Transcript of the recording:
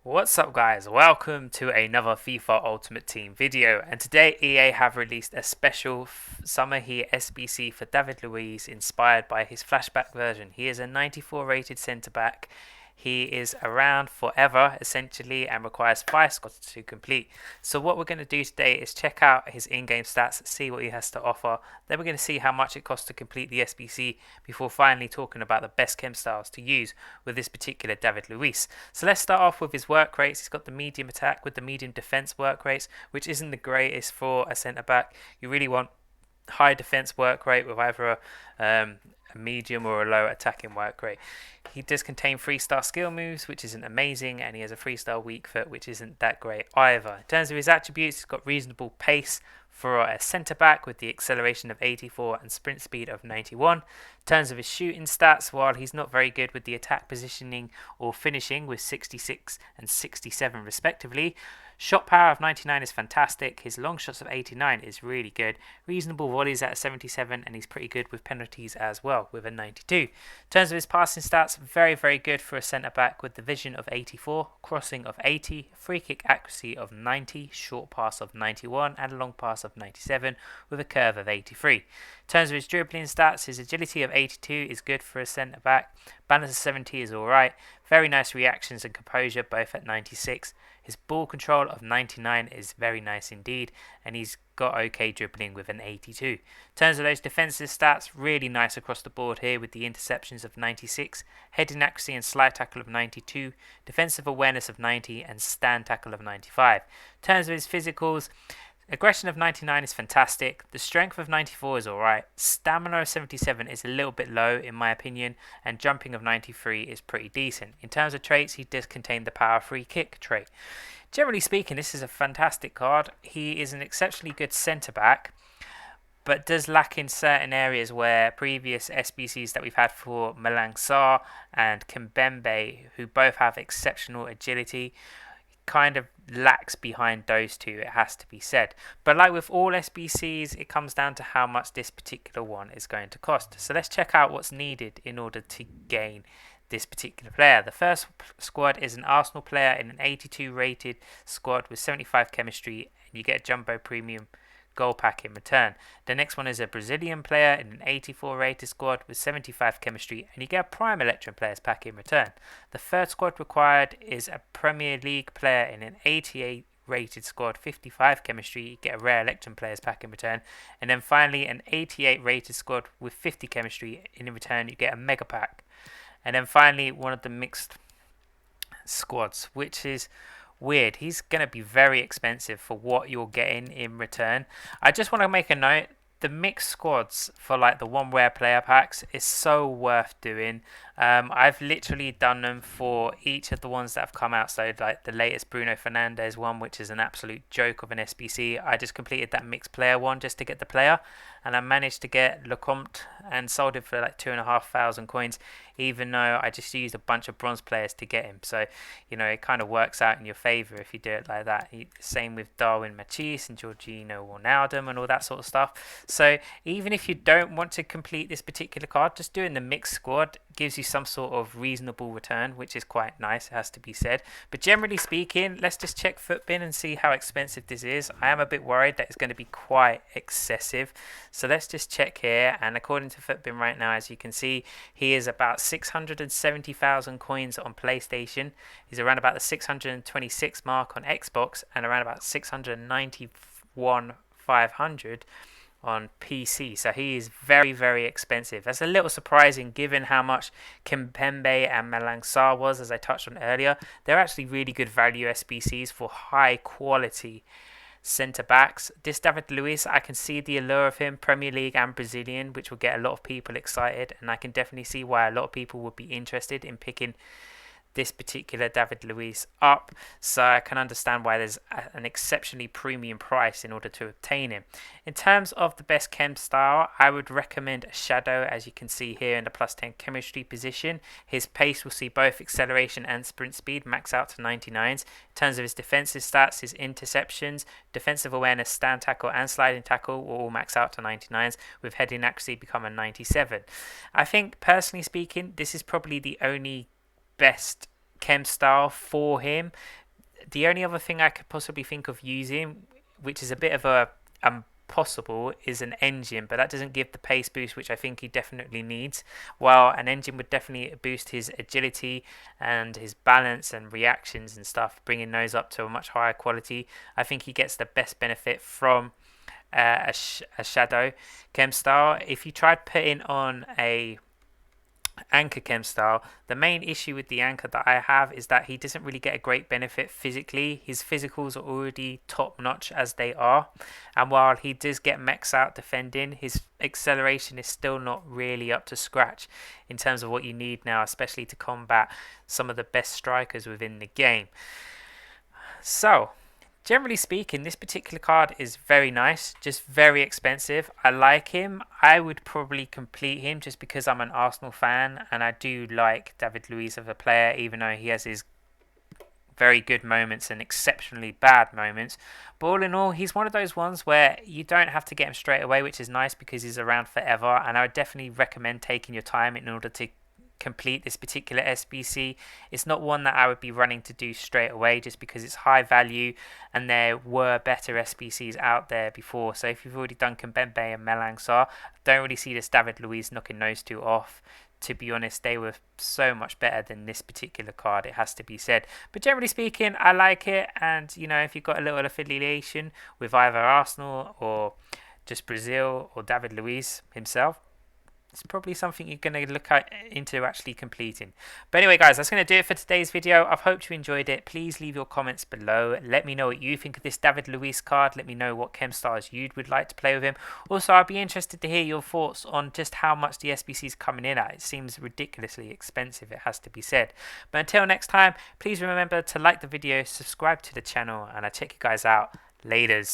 What's up guys, welcome to another FIFA Ultimate Team video, and today EA have released a special Summer Heat SBC for David Luiz inspired by his flashback version. He is a 94 rated centre back. He is around forever essentially and requires 5 squads to complete. So what we're going to do today is check out his in-game stats, see what he has to offer. Then we're going to see how much it costs to complete the SBC before finally talking about the best chem styles to use with this particular David Luiz. So let's start off with his work rates. He's got the medium attack with the medium defense work rates, which isn't the greatest for a centre back. You really want high defense work rate with either a medium or a low attacking work rate. He does contain 3-star skill moves, which isn't amazing, and he has a 3-star weak foot, which isn't that great either. In terms of his attributes, he's got reasonable pace for a centre back with the acceleration of 84 and sprint speed of 91. In terms of his shooting stats, while he's not very good with the attack positioning or finishing with 66 and 67 respectively, shot power of 99 is fantastic. His long shots of 89 is really good. Reasonable volleys at a 77, and he's pretty good with penalties as well with a 92. In terms of his passing stats, very good for a centre back with the vision of 84, crossing of 80, free kick accuracy of 90, short pass of 91, and a long pass of 97 with a curve of 83. In terms of his dribbling stats, his agility of 82 is good for a centre back. Balance of 70 is alright. Very nice reactions and composure, both at 96. His ball control of 99 is very nice indeed, and he's got okay dribbling with an 82. In terms of those defensive stats, really nice across the board here with the interceptions of 96, heading accuracy and slide tackle of 92, defensive awareness of 90, and stand tackle of 95. In terms of his physicals, aggression of 99 is fantastic. The strength of 94 is alright. Stamina of 77 is a little bit low in my opinion. And jumping of 93 is pretty decent. In terms of traits, he does contain the power free kick trait. Generally speaking, this is a fantastic card. He is an exceptionally good centre back, but does lack in certain areas where previous SBCs that we've had for Malang Sarr and Kimpembe, who both have exceptional agility, kind of lacks behind those two, it has to be said. But like with all SBCs, it comes down to how much this particular one is going to cost. So let's check out what's needed in order to gain this particular player. The first squad is an Arsenal player in an 82 rated squad with 75 chemistry, and you get a jumbo premium goal pack in return. The next one is a Brazilian player in an 84 rated squad with 75 chemistry, and you get a Prime Electrum players pack in return. The third squad required is a Premier League player in an 88 rated squad, 55 chemistry, you get a rare Electrum players pack in return. And then finally an 88 rated squad with 50 chemistry, and in return you get a mega pack. And then finally one of the mixed squads, which is weird. He's going to be very expensive for what you're getting in return. I just want to make a note, the mixed squads for like the one rare player packs is so worth doing. I've literally done them for each of the ones that have come out. So like the latest Bruno Fernandes one, which is an absolute joke of an SBC. I just completed that mixed player one just to get the player, and I managed to get Lecomte and sold it for like 2,500 coins, even though I just used a bunch of bronze players to get him. So, you know, it kind of works out in your favour if you do it like that. Same with Darwin Machis and Jorginho Wijnaldum and all that sort of stuff. So even if you don't want to complete this particular card, just doing the mixed squad gives you some sort of reasonable return, which is quite nice, it has to be said. But generally speaking, let's just check Footbin and see how expensive this is. I am a bit worried that it's going to be quite excessive. So let's just check here, and according to Footbin right now, as you can see, he is about 670,000 coins on PlayStation. He's around about the 626 mark on Xbox, and around about 691,500 on PC. So he is very expensive. That's a little surprising given how much Kimpembe and Malang Sarr was, as I touched on earlier. They're actually really good value SBCs for high quality centre backs. This David Luiz, I can see the allure of him, Premier League and Brazilian, which will get a lot of people excited, and I can definitely see why a lot of people would be interested in picking this particular David Luiz up. So I can understand why there's an exceptionally premium price in order to obtain him. In terms of the best chem style, I would recommend a Shadow, as you can see here in the plus 10 chemistry position. His pace will see both acceleration and sprint speed max out to 99s. In terms of his defensive stats, his interceptions, defensive awareness, stand tackle and sliding tackle will all max out to 99s, with heading accuracy become a 97. I think personally speaking, this is probably the only best chem style for him. The only other thing I could possibly think of using, which is a bit of a possible, is an engine, but that doesn't give the pace boost which I think he definitely needs. While an engine would definitely boost his agility and his balance and reactions and stuff, bringing those up to a much higher quality, I think he gets the best benefit from a shadow chem style. If you tried putting on a anchor chem style, the main issue with the anchor that I have is that he doesn't really get a great benefit physically. His physicals are already top notch as they are, and while he does get max out defending, his acceleration is still not really up to scratch in terms of what you need now, especially to combat some of the best strikers within the game. So generally speaking, this particular card is very nice, just very expensive. I like him. I would probably complete him just because I'm an Arsenal fan and I do like David Luiz as a player, even though he has his very good moments and exceptionally bad moments. But all in all, he's one of those ones where you don't have to get him straight away, which is nice because he's around forever. And I would definitely recommend taking your time in order to complete this particular SBC. It's not one that I would be running to do straight away just because it's high value and there were better SBCs out there before. So if you've already done Kimpembe and Malang Sarr, I don't really see this David Luiz knocking those two off. To be honest, they were so much better than this particular card, it has to be said. But generally speaking, I like it, and you know, if you've got a little affiliation with either Arsenal or just Brazil or David Luiz himself, it's probably something you're going to look into actually completing. But anyway guys, that's going to do it for today's video. I've hoped you enjoyed it. Please leave your comments below. Let me know what you think of this David Luiz card. Let me know what chem stars you would like to play with him. Also, I'd be interested to hear your thoughts on just how much the SBC is coming in at. It seems ridiculously expensive, it has to be said. But until next time, please remember to like the video, subscribe to the channel, and I'll check you guys out. Laters.